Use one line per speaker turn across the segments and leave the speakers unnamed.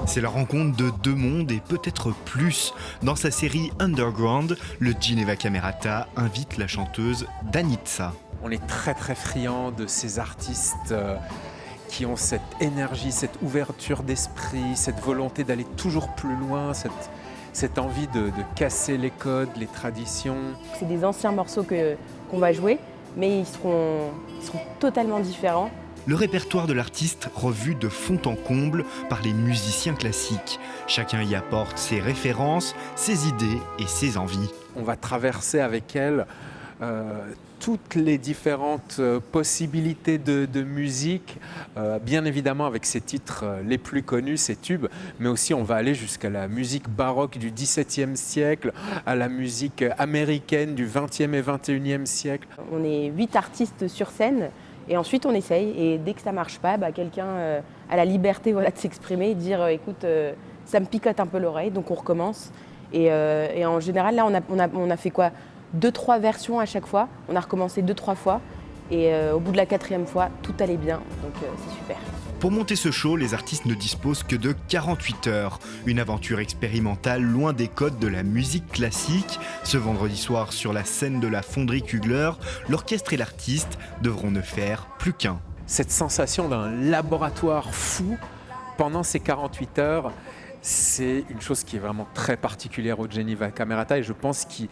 C'est la rencontre de deux mondes et peut-être plus. Dans sa série Underground, le Geneva Camerata invite la chanteuse Danitza.
On est très friand de ces artistes qui ont cette énergie, cette ouverture d'esprit, cette volonté d'aller toujours plus loin, cette envie de casser les codes, les traditions.
C'est des anciens morceaux qu'on va jouer, mais ils seront totalement différents.
Le répertoire de l'artiste revu de fond en comble par les musiciens classiques. Chacun y apporte ses références, ses idées et ses envies.
On va traverser avec elle toutes les différentes possibilités de musique, bien évidemment avec ses titres les plus connus, ses tubes, mais aussi on va aller jusqu'à la musique baroque du XVIIe siècle, à la musique américaine du XXe et XXIe siècle.
On est 8 artistes sur scène et ensuite on essaye et dès que ça ne marche pas, quelqu'un a la liberté de s'exprimer et de dire écoute, ça me picote un peu l'oreille, donc on recommence. Et en général, là on a fait quoi ? 2-3 versions à chaque fois, on a recommencé 2-3 fois et au bout de la 4e fois, tout allait bien, donc c'est super.
Pour monter ce show, les artistes ne disposent que de 48 heures. Une aventure expérimentale loin des codes de la musique classique. Ce vendredi soir, sur la scène de la Fonderie Kugler, l'orchestre et l'artiste devront ne faire plus qu'un.
Cette sensation d'un laboratoire fou pendant ces 48 heures, c'est une chose qui est vraiment très particulière au Geneva Camerata et je pense qui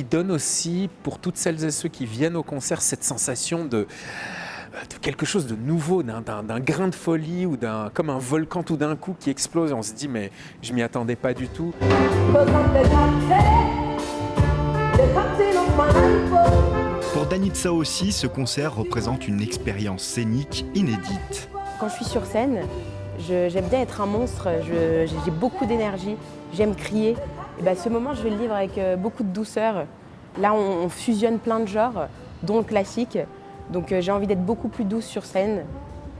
donne aussi, pour toutes celles et ceux qui viennent au concert, cette sensation de quelque chose de nouveau, d'un grain de folie ou comme un volcan tout d'un coup qui explose et on se dit mais je m'y attendais pas du tout.
Pour Danitza aussi, ce concert représente une expérience scénique inédite.
Quand je suis sur scène, j'aime bien être un monstre, j'ai beaucoup d'énergie, j'aime crier. Et ce moment, je vais le vivre avec beaucoup de douceur. Là, on fusionne plein de genres, dont le classique. Donc j'ai envie d'être beaucoup plus douce sur scène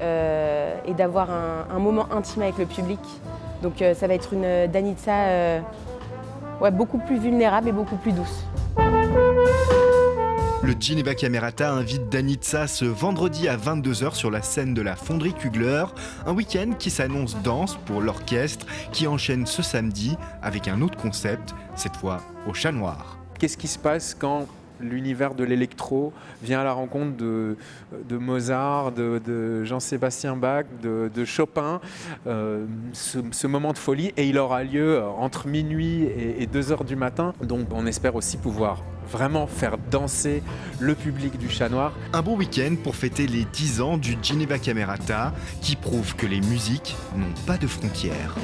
et d'avoir un moment intime avec le public. Donc ça va être une Danitza beaucoup plus vulnérable et beaucoup plus douce.
Le Geneva Camerata invite Danitza ce vendredi à 22h sur la scène de la Fonderie Kugler. Un week-end qui s'annonce dense pour l'orchestre qui enchaîne ce samedi avec un autre concept, cette fois au Chat Noir.
Qu'est-ce qui se passe quand l'univers de l'électro vient à la rencontre de Mozart, de Jean-Sébastien Bach, de Chopin, ce moment de folie, et il aura lieu entre minuit et 2h du matin. Donc on espère aussi pouvoir vraiment faire danser le public du Chat Noir.
Un beau week-end pour fêter les 10 ans du Geneva Camerata qui prouve que les musiques n'ont pas de frontières.